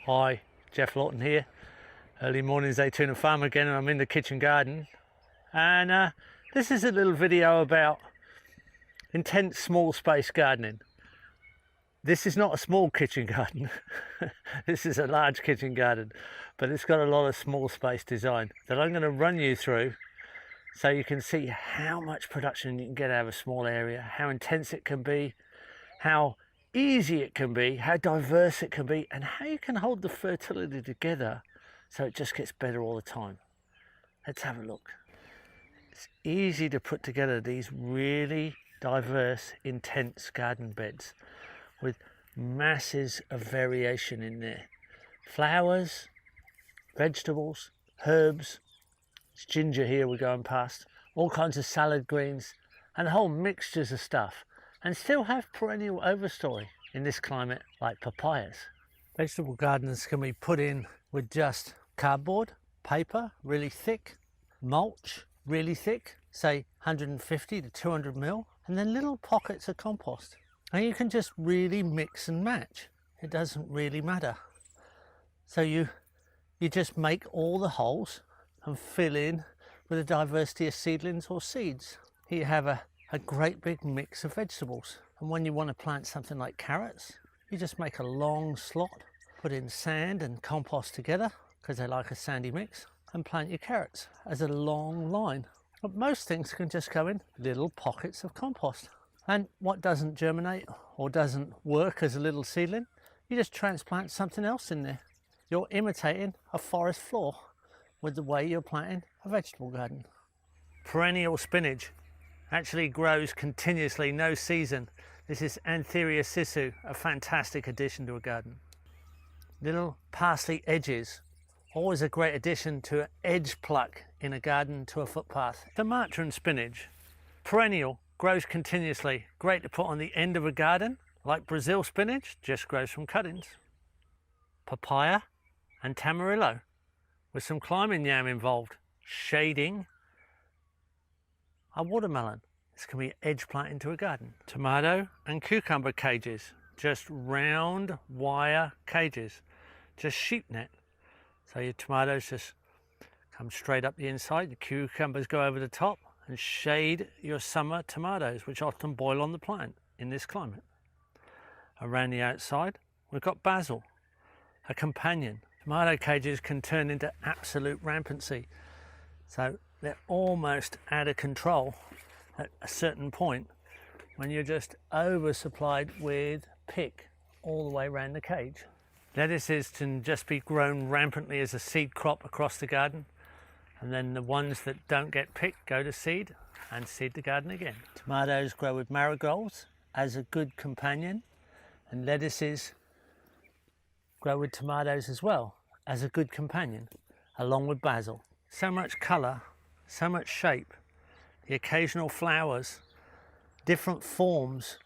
Hi, Jeff Lawton here. Early mornings, day 2 in the farm again, and I'm in the kitchen garden. And this is a little video about intense small space gardening. This is not a small kitchen garden. This is a large kitchen garden, but it's got a lot of small space design that I'm going to run you through so you can see how much production you can get out of a small area, how intense it can be, how easy it can be, how diverse it can be, and how you can hold the fertility together so it just gets better all the time. Let's have a look. It's easy to put together these really diverse, intense garden beds with masses of variation in there. Flowers, vegetables, herbs, it's ginger here we're going past, all kinds of salad greens, and whole mixtures of stuff, and still have perennial overstory in this climate like papayas. Vegetable gardens can be put in with just cardboard, paper, really thick, mulch, really thick, say 150 to 200 mil, and then little pockets of compost. And you can just really mix and match. It doesn't really matter. So you just make all the holes and fill in with a diversity of seedlings or seeds. Here you have a great big mix of vegetables. And when you want to plant something like carrots, you just make a long slot, put in sand and compost together, because they like a sandy mix, and plant your carrots as a long line. But most things can just go in little pockets of compost. And what doesn't germinate or doesn't work as a little seedling, you just transplant something else in there. You're imitating a forest floor with the way you're planting a vegetable garden. Perennial spinach actually grows continuously, no season. This is Antheria sisu, a fantastic addition to a garden. Little parsley edges, always a great addition to an edge pluck in a garden to a footpath. Tomato and spinach, perennial, grows continuously, great to put on the end of a garden, like Brazil spinach, just grows from cuttings. Papaya and tamarillo, with some climbing yam involved, shading. A watermelon, this can be edge plant into a garden. Tomato and cucumber cages, just round wire cages, just sheep net. So your tomatoes just come straight up the inside, the cucumbers go over the top and shade your summer tomatoes, which often boil on the plant in this climate. Around the outside, we've got basil, a companion. Tomato cages can turn into absolute rampancy. So they're almost out of control at a certain point when you're just oversupplied with pick all the way around the cage. Lettuces can just be grown rampantly as a seed crop across the garden, and then the ones that don't get picked go to seed and seed the garden again. Tomatoes grow with marigolds as a good companion, and lettuces grow with tomatoes as well as a good companion, along with basil. So much colour, so much shape, the occasional flowers, different forms.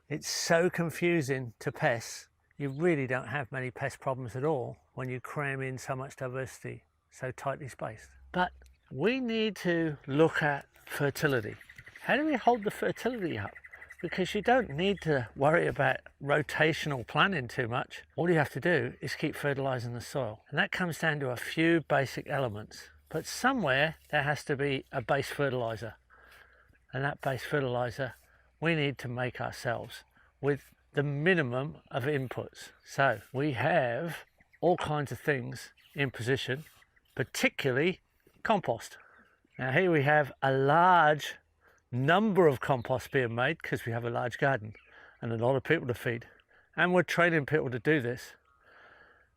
It's so confusing to pests. You really don't have many pest problems at all when you cram in so much diversity, so tightly spaced. But we need to look at fertility. How do we hold the fertility up? Because you don't need to worry about rotational planning too much. All you have to do is keep fertilizing the soil. And that comes down to a few basic elements. But somewhere there has to be a base fertilizer. And that base fertilizer we need to make ourselves with the minimum of inputs. So we have all kinds of things in position, particularly compost. Now here we have a large number of compost being made because we have a large garden and a lot of people to feed, and we're training people to do this.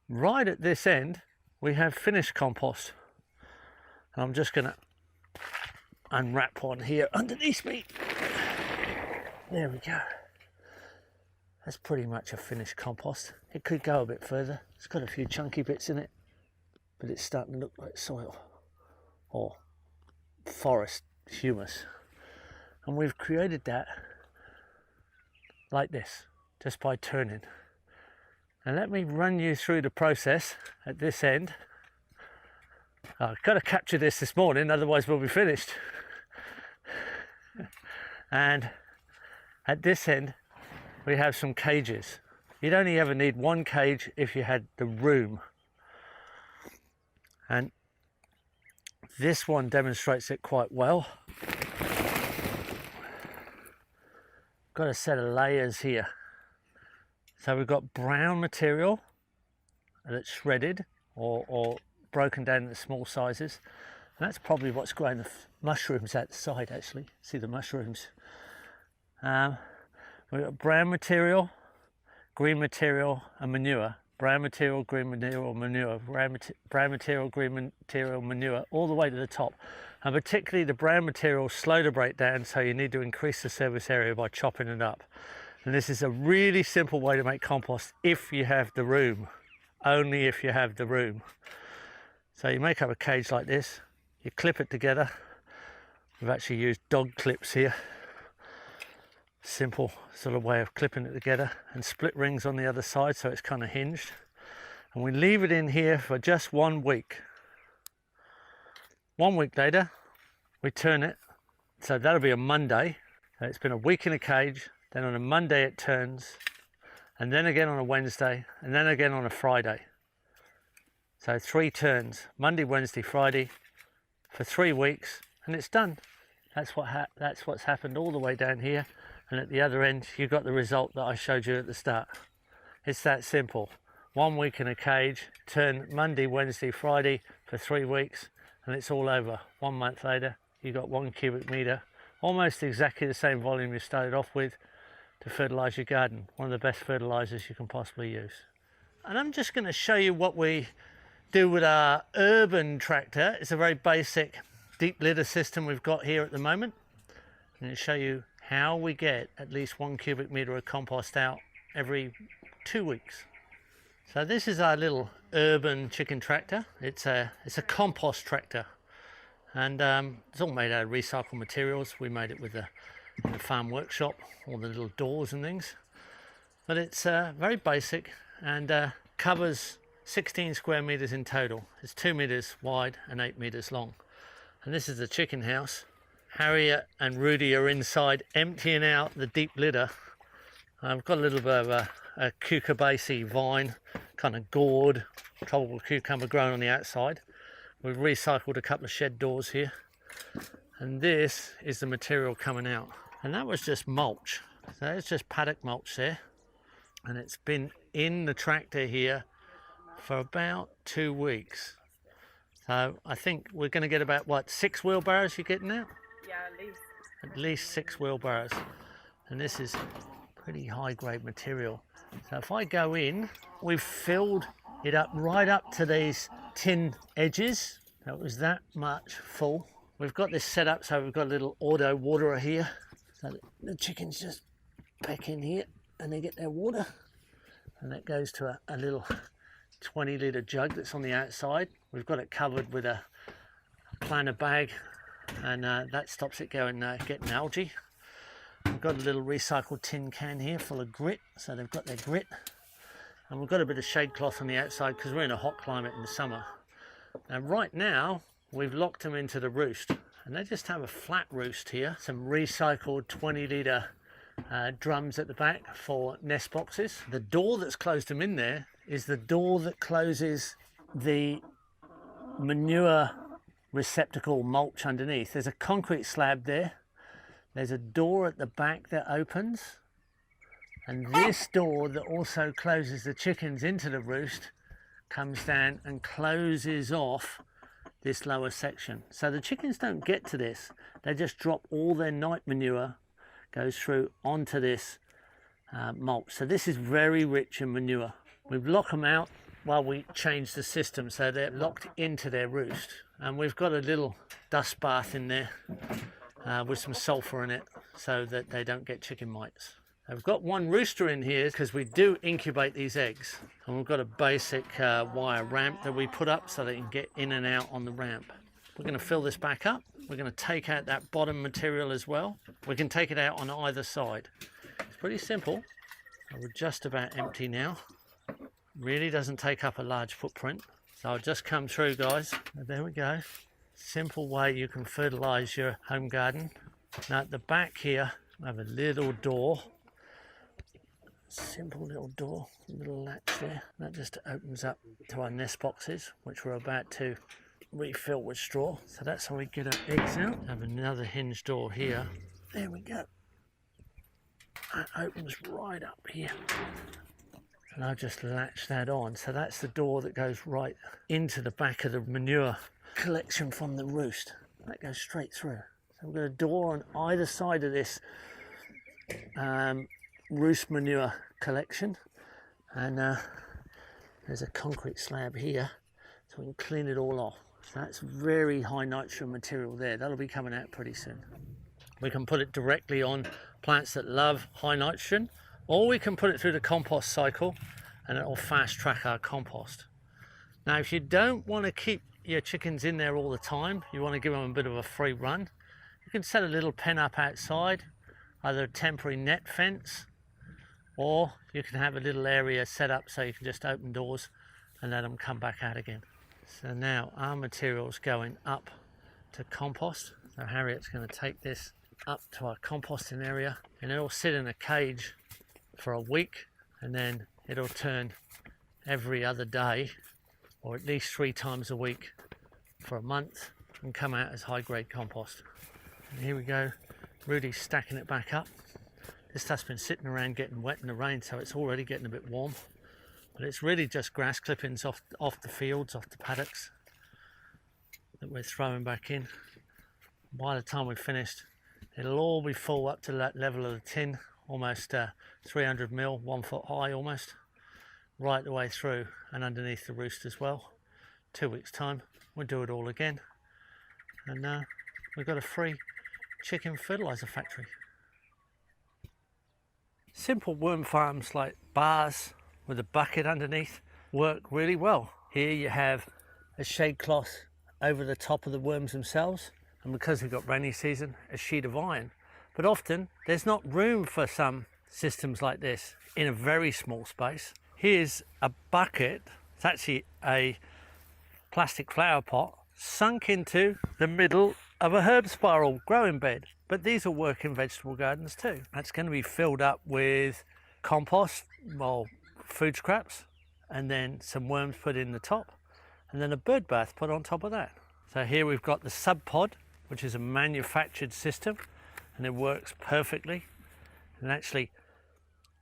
Right at this end we have finished compost, and I'm just going to unwrap one here underneath me. There we go. That's pretty much a finished compost. It could go a bit further. It's got a few chunky bits in it, but it's starting to look like soil or forest humus. And we've created that like this, just by turning. And let me run you through the process at this end. I've got to capture this morning, otherwise we'll be finished. And at this end we have some cages. You'd only ever need one cage if you had the room. And this one demonstrates it quite well. Got a set of layers here. So we've got brown material that's shredded or broken down into small sizes. And that's probably what's growing the mushrooms out the side, actually. See the mushrooms. We've got brown material, green material and manure. Brown material, green material, manure. Brown material, green material, manure, all the way to the top. And particularly the brown material is slow to break down, so you need to increase the surface area by chopping it up. And this is a really simple way to make compost if you have the room. Only if you have the room. So you make up a cage like this, you clip it together. We've actually used dog clips here. Simple sort of way of clipping it together, and split rings on the other side so it's kind of hinged. And we leave it in here for just 1 week. 1 week later, we turn it. So that'll be a Monday. So it's been a week in a cage. Then on a Monday it turns, and then again on a Wednesday, and then again on a Friday. So 3 turns, Monday, Wednesday, Friday, for 3 weeks, and it's done. That's what's happened all the way down here, and at the other end you got the result that I showed you at the start. It's that simple. 1 week in a cage, turn Monday, Wednesday, Friday for 3 weeks, and it's all over. 1 month later, you got 1 cubic meter, almost exactly the same volume you started off with, to fertilise your garden. One of the best fertilisers you can possibly use. And I'm just going to show you what we do with our urban tractor. It's a very basic deep litter system we've got here at the moment. I'm going to show you how we get at least 1 cubic meter of compost out every 2 weeks. So this is our little urban chicken tractor. It's a compost tractor, and it's all made out of recycled materials. We made it with the farm workshop, all the little doors and things. But it's very basic and covers 16 square meters in total. It's 2 meters wide and 8 meters long. And this is the chicken house. Harriet and Rudy are inside emptying out the deep litter. I've got a little bit of a cucurbacea vine, kind of gourd, tropical cucumber growing on the outside. We've recycled a couple of shed doors here. And this is the material coming out. And that was just mulch. So it's just paddock mulch there. And it's been in the tractor here for about 2 weeks. So I think we're going to get about, what, 6 wheelbarrows you're getting out? Yeah, at least. At least 6 wheelbarrows. And this is pretty high grade material. So if I go in, we've filled it up right up to these tin edges. That was that much full. We've got this set up so we've got a little auto waterer here. So the chickens just pack in here and they get their water. And that goes to a little 20 litre jug that's on the outside. We've got it covered with a planter bag, and that stops it going getting algae. We've got a little recycled tin can here full of grit, so they've got their grit. And we've got a bit of shade cloth on the outside because we're in a hot climate in the summer. And right now we've locked them into the roost, and they just have a flat roost here. Some recycled 20 litre drums at the back for nest boxes. The door that's closed them in there is the door that closes the manure receptacle mulch underneath. There's a concrete slab there. There's a door at the back that opens, and this door that also closes the chickens into the roost comes down and closes off this lower section. So the chickens don't get to this. They just drop all their night manure, goes through onto this mulch. So this is very rich in manure. We've locked them out while we change the system, so they're locked into their roost. And we've got a little dust bath in there with some sulfur in it so that they don't get chicken mites. I've got one rooster in here because we do incubate these eggs, and we've got a basic wire ramp that we put up so they can get in and out on the ramp. We're going to fill this back up. We're going to take out that bottom material as well. We can take it out on either side. It's pretty simple. We're just about empty now. Really doesn't take up a large footprint. So I'll just come through, guys. There we go. Simple way you can fertilize your home garden. Now at the back here, I have a little door Simple little door, little latch there. That just opens up to our nest boxes, which we're about to refill with straw. So that's how we get our eggs out. Have another hinge door here. There we go. That opens right up here. And I'll just latch that on. So that's the door that goes right into the back of the manure collection from the roost. That goes straight through. So we've got a door on either side of this roost manure collection, and there's a concrete slab here so we can clean it all off. So that's very high nitrogen material there. That'll be coming out pretty soon. We can put it directly on plants that love high nitrogen, or we can put it through the compost cycle and it will fast track our compost. Now if you don't want to keep your chickens in there all the time, you want to give them a bit of a free run, you can set a little pen up outside, either a temporary net fence, or you can have a little area set up so you can just open doors and let them come back out again. So now our material's going up to compost. So Harriet's going to take this up to our composting area, and it'll sit in a cage for a week, and then it'll turn every other day, or at least 3 times a week for a month, and come out as high-grade compost. And here we go, Rudy's stacking it back up. This stuff's been sitting around getting wet in the rain, so it's already getting a bit warm. But it's really just grass clippings off the fields, off the paddocks, that we're throwing back in. By the time we've finished, it'll all be full up to that level of the tin, almost 300 mil, 1 foot high almost, right the way through and underneath the roost as well. 2 weeks time, we'll do it all again. And we've got a free chicken fertilizer factory. Simple worm farms like bars with a bucket underneath work really well. Here you have a shade cloth over the top of the worms themselves, and because we've got rainy season, a sheet of iron. But often there's not room for some systems like this in a very small space. Here's a bucket, it's actually a plastic flower pot sunk into the middle of a herb spiral growing bed. But these will work in vegetable gardens too. That's going to be filled up with compost, well, food scraps, and then some worms put in the top, and then a bird bath put on top of that. So here we've got the sub pod, which is a manufactured system, and it works perfectly and actually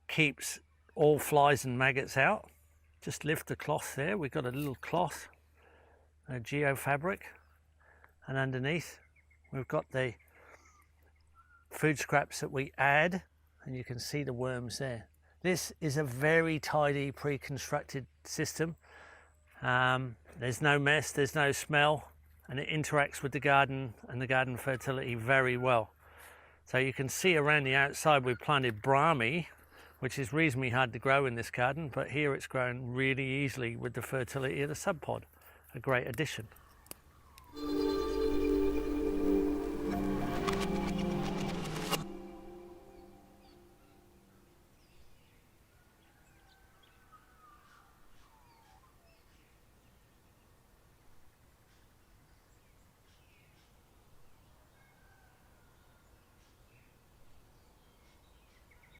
keeps all flies and maggots out. Just lift the cloth there. We've got a little cloth, a GEOFF fabric, and underneath we've got the food scraps that we add, and you can see the worms there. This is a very tidy pre-constructed system. There's no mess, there's no smell, and it interacts with the garden and the garden fertility very well. So you can see around the outside we planted Brahmi, which is reasonably hard to grow in this garden, but here it's grown really easily with the fertility of the sub pod. A great addition.